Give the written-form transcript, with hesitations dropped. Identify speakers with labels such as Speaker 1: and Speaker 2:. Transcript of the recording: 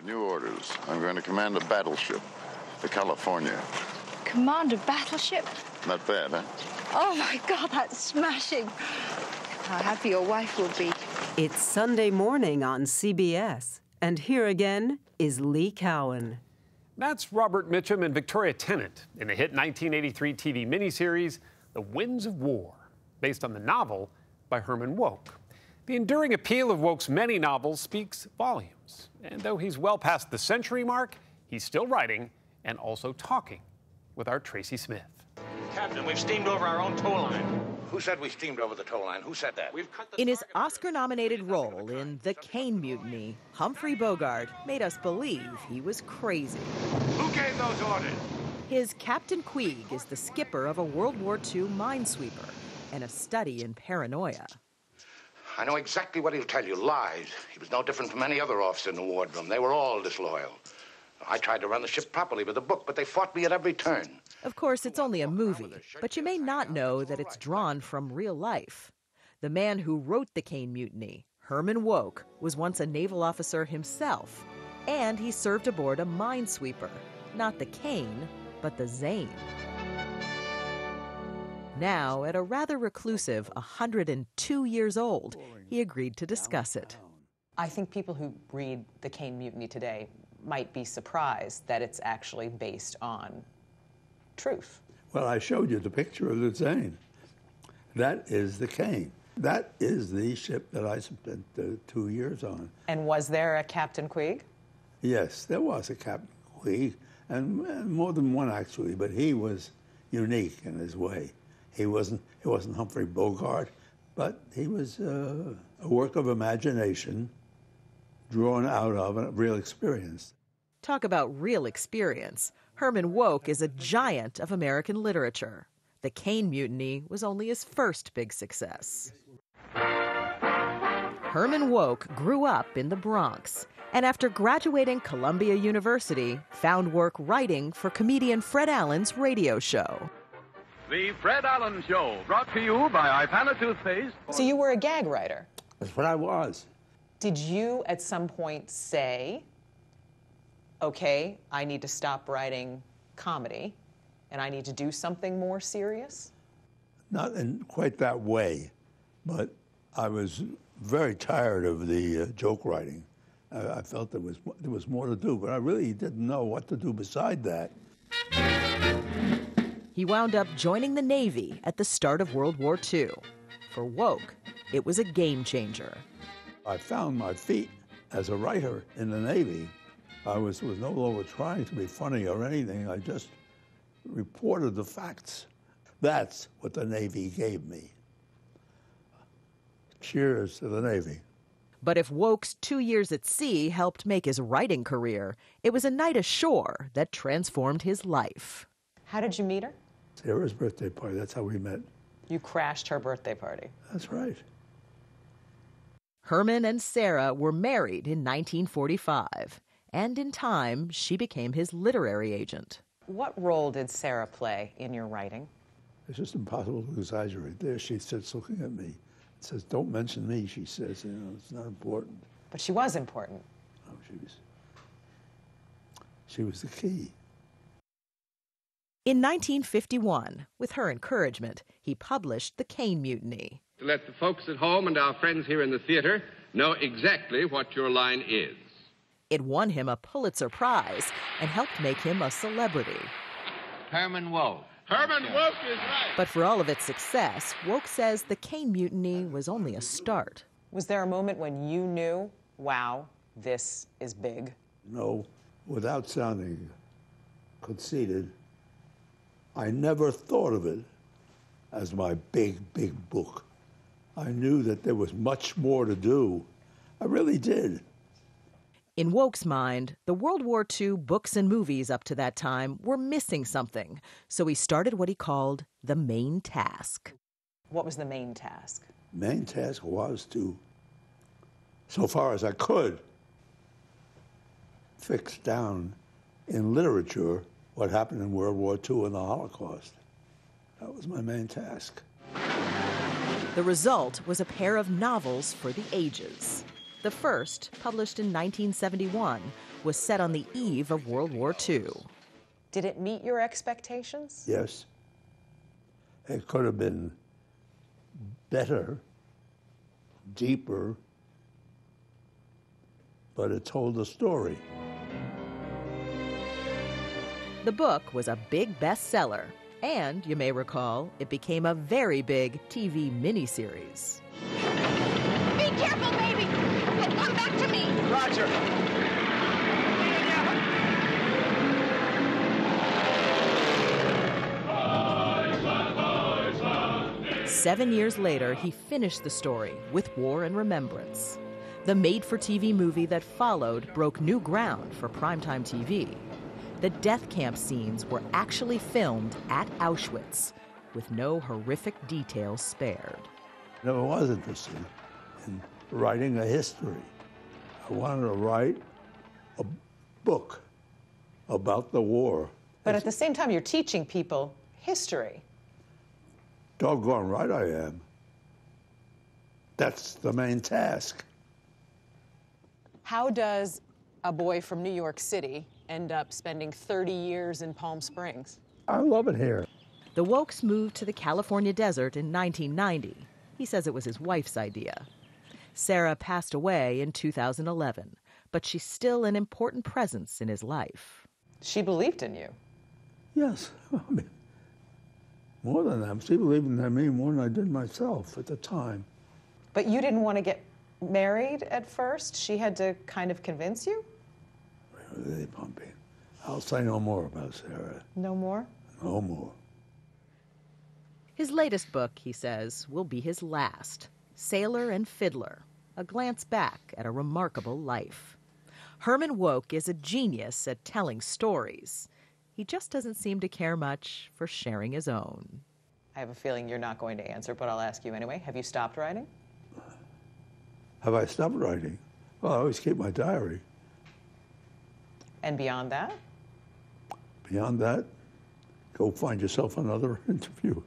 Speaker 1: New orders. I'm going to command a battleship, the California.
Speaker 2: Command a battleship?
Speaker 1: Not bad, huh?
Speaker 2: Oh, my God, that's smashing. How happy your wife will be.
Speaker 3: It's Sunday morning on CBS, and here again is Lee Cowan.
Speaker 4: That's Robert Mitchum and Victoria Tennant in the hit 1983 TV miniseries, The Winds of War, based on the novel by Herman Wouk. The enduring appeal of Wouk's many novels speaks volumes. And though he's well past the century mark, he's still writing and also talking with our Tracy Smith.
Speaker 5: Captain, we've steamed over our own tow line.
Speaker 6: Who said we steamed over the tow line? Who said that?
Speaker 7: In his Oscar-nominated role in The Caine Mutiny, Humphrey Bogart made us believe he was crazy.
Speaker 6: Who gave those orders?
Speaker 7: His Captain Queeg is the skipper of a World War II minesweeper and a study in paranoia.
Speaker 6: I know exactly what he'll tell you. Lies. He was no different from any other officer in the wardroom. They were all disloyal. I tried to run the ship properly with a book, but they fought me at every turn.
Speaker 7: Of course, it's only a movie, but you may not know that it's drawn from real life. The man who wrote The Caine Mutiny, Herman Wouk, was once a naval officer himself, and he served aboard a minesweeper. Not the Caine, but the Zane. Now, at a rather reclusive 102 years old, he agreed to discuss it.
Speaker 8: I think people who read The Caine Mutiny today might be surprised that it's actually based on truth.
Speaker 9: Well, I showed you the picture of the Zane. That is the Caine. That is the ship that I spent 2 years on.
Speaker 8: And was there a Captain Queeg?
Speaker 9: Yes, there was a Captain Queeg, and more than one actually, but he was unique in his way. He wasn't Humphrey Bogart, but he was a work of imagination drawn out of a real experience.
Speaker 7: Talk about real experience. Herman Wouk is a giant of American literature. The Caine Mutiny was only his first big success. Herman Wouk grew up in the Bronx, and after graduating Columbia University, found work writing for comedian Fred Allen's radio show.
Speaker 10: The Fred Allen Show, brought to you by Ipana Toothpaste.
Speaker 8: So you were a gag writer?
Speaker 9: That's what I was.
Speaker 8: Did you at some point say, okay, I need to stop writing comedy and I need to do something more serious?
Speaker 9: Not in quite that way, but I was very tired of the joke writing. I felt there was more to do, but I really didn't know what to do beside that.
Speaker 7: He wound up joining the Navy at the start of World War II. For Wouk, it was a game changer.
Speaker 9: I found my feet as a writer in the Navy. I was no longer trying to be funny or anything. I just reported the facts. That's what the Navy gave me. Cheers to the Navy.
Speaker 7: But if Wouk's 2 years at sea helped make his writing career, it was a night ashore that transformed his life.
Speaker 8: How did you meet her?
Speaker 9: Sarah's birthday party, that's how we met.
Speaker 8: You crashed her birthday party.
Speaker 9: That's right.
Speaker 7: Herman and Sarah were married in 1945, and in time, she became his literary agent.
Speaker 8: What role did Sarah play in your writing?
Speaker 9: It's just impossible to exaggerate. There she sits looking at me. It says, don't mention me, she says, it's not important.
Speaker 8: But she was important.
Speaker 9: Oh, she was the key.
Speaker 7: In 1951, with her encouragement, he published The Caine Mutiny.
Speaker 10: To let the folks at home and our friends here in the theater know exactly what your line is.
Speaker 7: It won him a Pulitzer Prize and helped make him a celebrity.
Speaker 10: Herman Wouk. Herman Wouk is right.
Speaker 7: But for all of its success, Wouk says The Caine Mutiny was only a start.
Speaker 8: Was there a moment when you knew, wow, this is big?
Speaker 9: No, without sounding conceited, I never thought of it as my big, big book. I knew that there was much more to do. I really did.
Speaker 7: In Wouk's mind, the World War II books and movies up to that time were missing something, so he started what he called the main task.
Speaker 8: What was the main task?
Speaker 9: Main task was to, so far as I could, fix down in literature what happened in World War II and the Holocaust. That was my main task.
Speaker 7: The result was a pair of novels for the ages. The first, published in 1971, was set on the eve of World War II.
Speaker 8: Did it meet your expectations?
Speaker 9: Yes. It could have been better, deeper, but it told a story.
Speaker 7: The book was a big bestseller, and you may recall, it became a very big TV miniseries.
Speaker 2: Be careful, baby! Come back to me!
Speaker 5: Roger.
Speaker 7: 7 years later, he finished the story with War and Remembrance. The made-for-TV movie that followed broke new ground for primetime TV. The death camp scenes were actually filmed at Auschwitz, with no horrific details spared.
Speaker 9: I was interested in writing a history. I wanted to write a book about the war.
Speaker 8: But at the same time, you're teaching people history.
Speaker 9: Doggone right I am. That's the main task.
Speaker 8: How does a boy from New York City end up spending 30 years in Palm Springs?
Speaker 9: I love it here.
Speaker 7: The Wouks moved to the California desert in 1990. He says it was his wife's idea. Sarah passed away in 2011, but she's still an important presence in his life.
Speaker 8: She believed in you.
Speaker 9: Yes. I mean, more than that, she believed in me more than I did myself at the time.
Speaker 8: But you didn't want to get married at first? She had to kind of convince you?
Speaker 9: Really pumping. I'll say no more about Sarah.
Speaker 8: No more?
Speaker 9: No more.
Speaker 7: His latest book, he says, will be his last. Sailor and Fiddler, a glance back at a remarkable life. Herman Wouk is a genius at telling stories. He just doesn't seem to care much for sharing his own.
Speaker 8: I have a feeling you're not going to answer, but I'll ask you anyway. Have you stopped writing?
Speaker 9: Have I stopped writing? Well, I always keep my diary.
Speaker 8: And beyond that?
Speaker 9: Beyond that, go find yourself another interview.